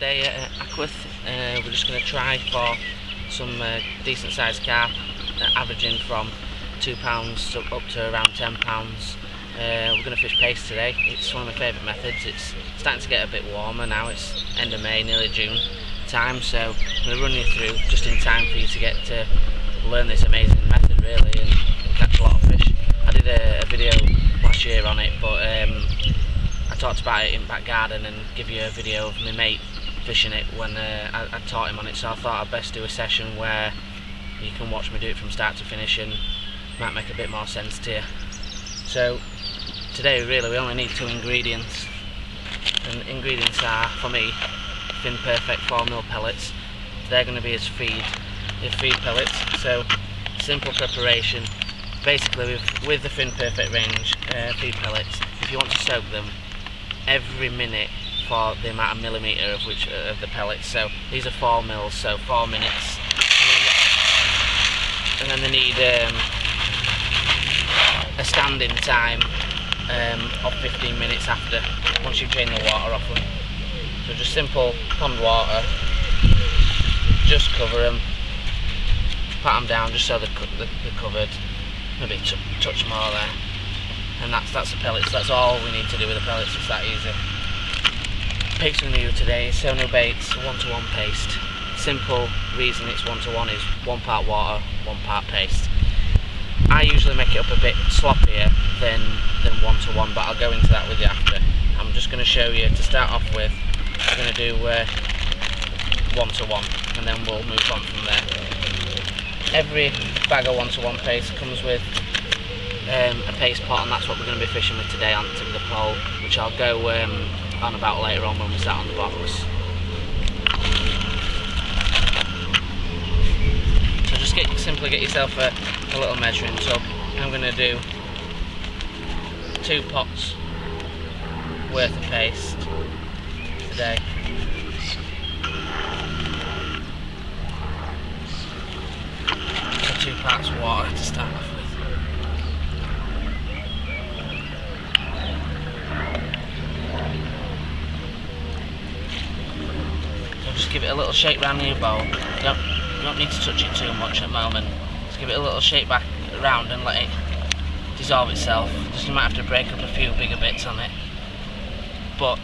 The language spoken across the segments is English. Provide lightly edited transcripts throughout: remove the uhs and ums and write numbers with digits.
today at Ackworth. We're just going to try for some decent sized carp, averaging from £2 up to around £10. We're going to fish paste today. It's one of my favourite methods. It's starting to get a bit warmer now. It's end of May, nearly June time, so I'm going to run you through just in time for you to get to learn this amazing method really and catch a lot of fish. I did a video last year on it, but I talked about it in back garden and give you a video of my mate fishing it when I taught him on it, so I thought I'd best do a session where you can watch me do it from start to finish and might make a bit more sense to you. So today really we only need 2 ingredients, and ingredients are, for me, Fin Perfect 4mm pellets. They're going to be as feed pellets, so simple preparation. Basically with the Fin Perfect range feed pellets, if you want to soak them, every minute for the amount of millimetre of the pellets. So these are 4 mils, so 4 minutes, and then they need a standing time of 15 minutes after, once you've drained the water off them. So just simple pond water, just cover them, pat them down just so they're covered, maybe a touch more there, and that's the pellets. That's all we need to do with the pellets. It's that easy. Paste we're going to do today is no baits, 1-to-1 paste. Simple reason it's 1-to-1 is 1 part water, 1 part paste. I usually make it up a bit sloppier than 1-to-1, but I'll go into that with you after. I'm just going to show you, to start off with, we're going to do 1-to-1 and then we'll move on from there. Every bag of 1-to-1 paste comes with a paste pot, and that's what we're going to be fishing with today on the tip of the pole, which I'll go on about later on when we start on the box. So just simply get yourself a little measuring tub. I'm going to do 2 pots worth of paste today. So 2 parts water to start off with. Just give it a little shake round in your bowl. You don't need to touch it too much at the moment. Just give it a little shake back around and let it dissolve itself. Just you might have to break up a few bigger bits on it. But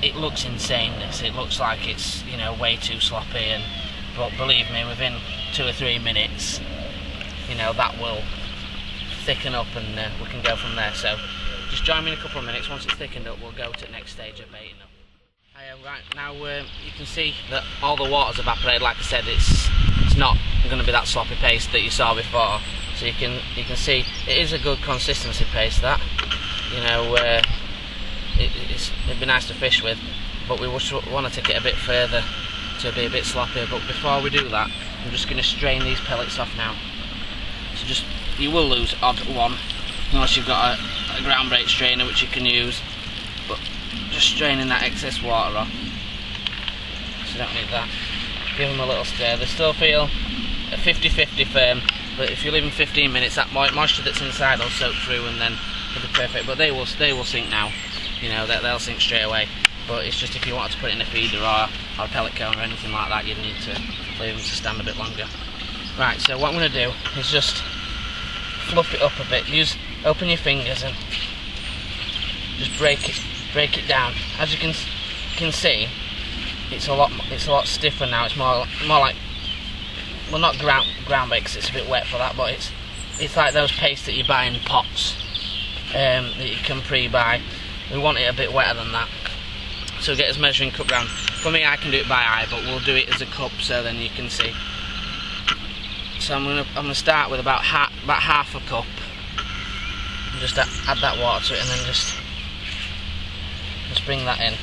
it looks insane, this. It looks like it's, you know, way too sloppy, but believe me, within 2 or 3 minutes, you know, that will thicken up and we can go from there. So just join me in a couple of minutes. Once it's thickened up, we'll go to the next stage of baiting up. Right, now you can see that all the water's evaporated. Like I said, it's not going to be that sloppy paste that you saw before. So you can see it is a good consistency paste. That, you know, it'd be nice to fish with, but we want to take it a bit further to be a bit sloppier. But before we do that, I'm just going to strain these pellets off now. So you will lose odd one unless you've got a ground break strainer, which you can use. But just straining that excess water off, so you don't need that. Give them a little stir. They still feel a 50-50 firm, but if you leave them 15 minutes, that moisture that's inside will soak through and then it'll be perfect. But they will sink now. You know, they'll sink straight away. But it's just if you wanted to put it in a feeder or a pellet cone or anything like that, you'd need to leave them to stand a bit longer. Right, so what I'm going to do is just fluff it up a bit. Open your fingers and just break it down. As you can see, it's a lot stiffer now. It's more like, well, not ground bait because it's a bit wet for that, but it's like those pastes that you buy in pots that you can pre-buy. We want it a bit wetter than that, so get his measuring cup round. For me, I can do it by eye, but we'll do it as a cup so then you can see. So I'm gonna start with about half a cup and just add that water to it, and then just bring that in.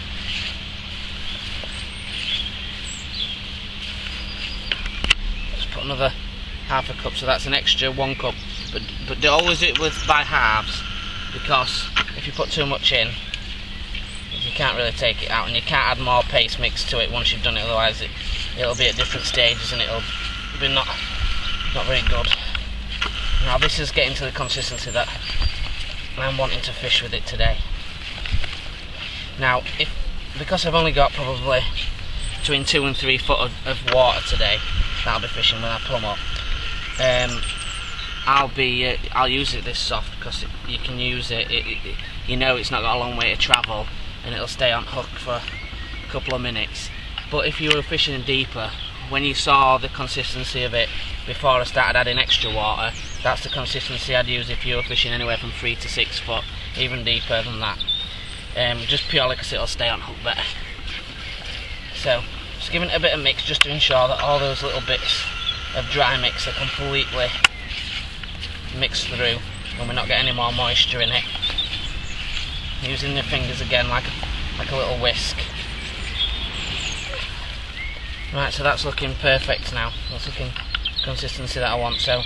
Just put another half a cup, so that's an extra 1 cup. But always do it by halves, because if you put too much in, you can't really take it out, and you can't add more paste mix to it once you've done it. Otherwise, it'll be at different stages, and it'll be not very good. Now this is getting to the consistency that I'm wanting to fish with it today. Now, because I've only got probably between 2 and 3 foot of water today that I'll be fishing when I plumb up, I'll use it this soft because you can use it, you know it's not got a long way to travel and it'll stay on hook for a couple of minutes. But if you were fishing deeper, when you saw the consistency of it before I started adding extra water, that's the consistency I'd use if you were fishing anywhere from 3 to 6 foot, even deeper than that. Just purely because it'll stay on hook better. So, just giving it a bit of mix just to ensure that all those little bits of dry mix are completely mixed through and we're not getting any more moisture in it. Using the fingers again like a little whisk. Right, so that's looking perfect now. That's looking consistency that I want. So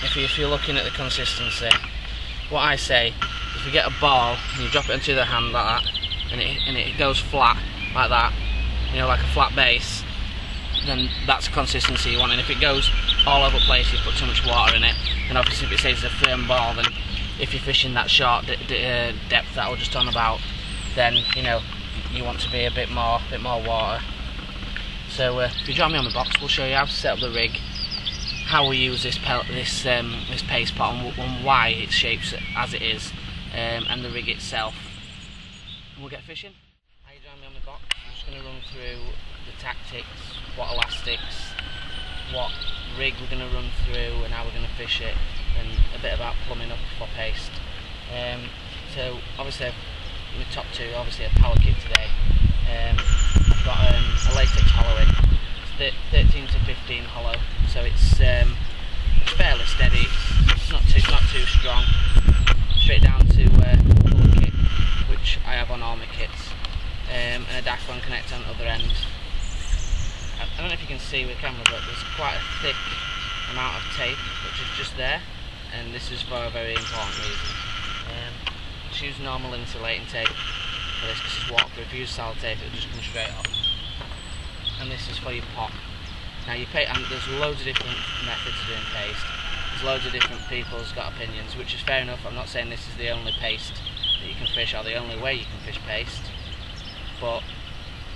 if you're looking at the consistency, what I say, if you get a ball and you drop it into the hand like that, and it goes flat like that, you know, like a flat base, then that's the consistency you want. And if it goes all over the place, you put too much water in it, and obviously if it stays a firm ball, then if you're fishing that short depth that I was just on about, then you know you want to be a bit more water. So if you join me on the box, we'll show you how to set up the rig, how we use this paste pot, and why it's shaped as it is, and the rig itself. And we'll get fishing. How you join me on the box? I'm just going to run through the tactics, what elastics, what rig we're going to run through, and how we're going to fish it, and a bit about plumbing up for paste. So obviously, my top two, obviously a power kit today. I've got a latex hollow in. It's 13 to 15 hollow, so it's fairly steady. It's not too strong. Straight down to puller kit, which I have on all my kits, and a Dacron connector on the other end. I don't know if you can see with the camera, but there's quite a thick amount of tape which is just there, and this is for a very important reason. Just use normal insulating tape for this because it's waterproof. If you use solid tape, it'll just come straight off. And this is for your pot. Now and there's loads of different methods of doing paste. There's loads of different people's got opinions, which is fair enough. I'm not saying this is the only paste that you can fish or the only way you can fish paste, but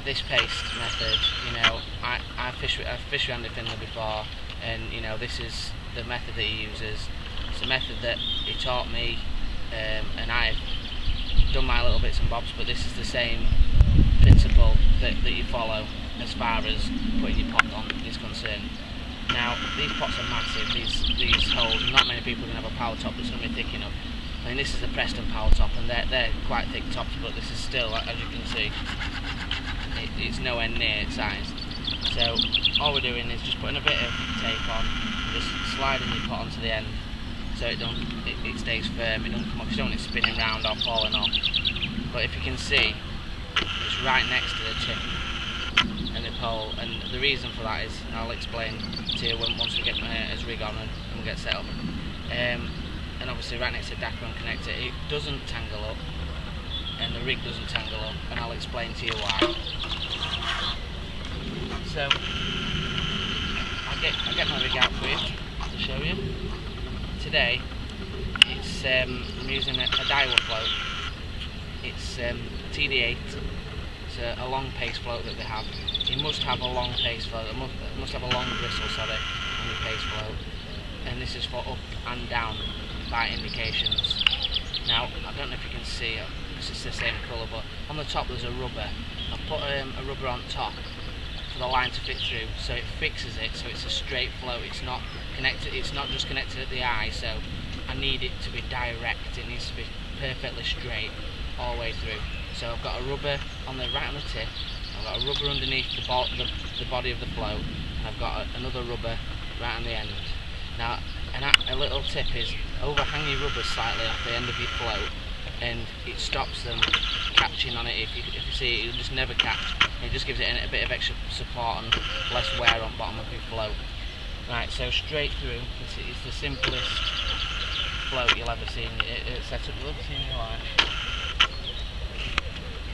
this paste method, you know, I've fished with Andy Finley before, and you know, this is the method that he uses. It's a method that he taught me, and I've done my little bits and bobs, but this is the same principle that you follow as far as putting your pot on is concerned. Now, these pots are massive, these holes, and not many people can have a power top that's going to be thick enough. I mean, this is the Preston power top, and they're quite thick tops, but this is still, as you can see, it's nowhere near its size. So all we're doing is just putting a bit of tape on, and just sliding your pot onto the end, so it stays firm, it doesn't come off, you don't want it spinning round or falling off. But if you can see, it's right next to the tip and the pole, and the reason for that is, I'll explain to you once we get his rig on and we'll get set up. And obviously right next to the Dacron connector, it doesn't tangle up, and the rig doesn't tangle up, and I'll explain to you why. So I'll get my rig out for you to show you. Today it's I'm using a Daiwa float. It's TD8. It's a long paste float that they have. You must have a long paste float. It must have a long bristle, sorry, on your paste float. And this is for up and down bite indications. Now, I don't know if you can see it because it's the same colour, but on the top there's a rubber. I've put a rubber on top for the line to fit through, so it fixes it so it's a straight float. It's not connected. It's not just connected at the eye. So I need it to be direct. It needs to be perfectly straight all the way through. So I've got a rubber right on the tip. I've got a rubber underneath the body of the float, and I've got another rubber right on the end. Now, a little tip is overhang your rubber slightly off the end of your float, and it stops them catching on it. If you see it, it'll just never catch. It just gives it a bit of extra support and less wear on bottom of your float. Right, so straight through, it's the simplest float you'll ever see in your life.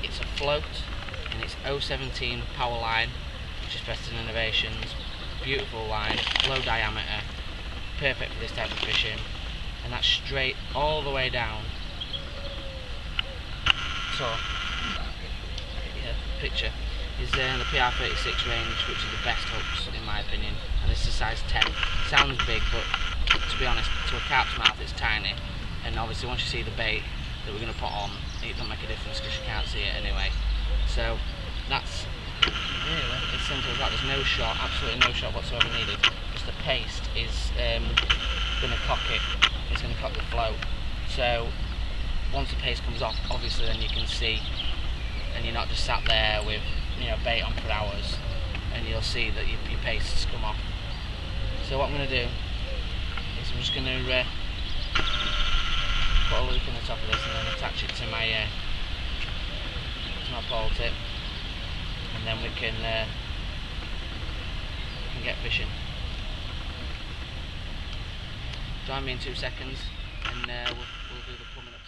It's a float, and it's 017 power line, which is Preston Innovations. Beautiful line, low diameter, perfect for this type of fishing, and that's straight all the way down. So picture, is the PR36 range, which is the best hooks in my opinion, and this is size 10. Sounds big, but to be honest, to a carp's mouth it's tiny, and obviously once you see the bait that we're going to put on, it doesn't make a difference because you can't see it anyway. So that's really as simple as that. There's no shot, absolutely no shot whatsoever needed. Just the paste is going to cock it. It's going to cock the float. So once the paste comes off, obviously then you can see, and you're not just sat there with bait on for hours, and you'll see that your pastes come off. So what I'm going to do is I'm just going to put a loop in the top of this and then attach it to my pole tip, and then we can get fishing. Join me in 2 seconds and we'll do the plumbing up.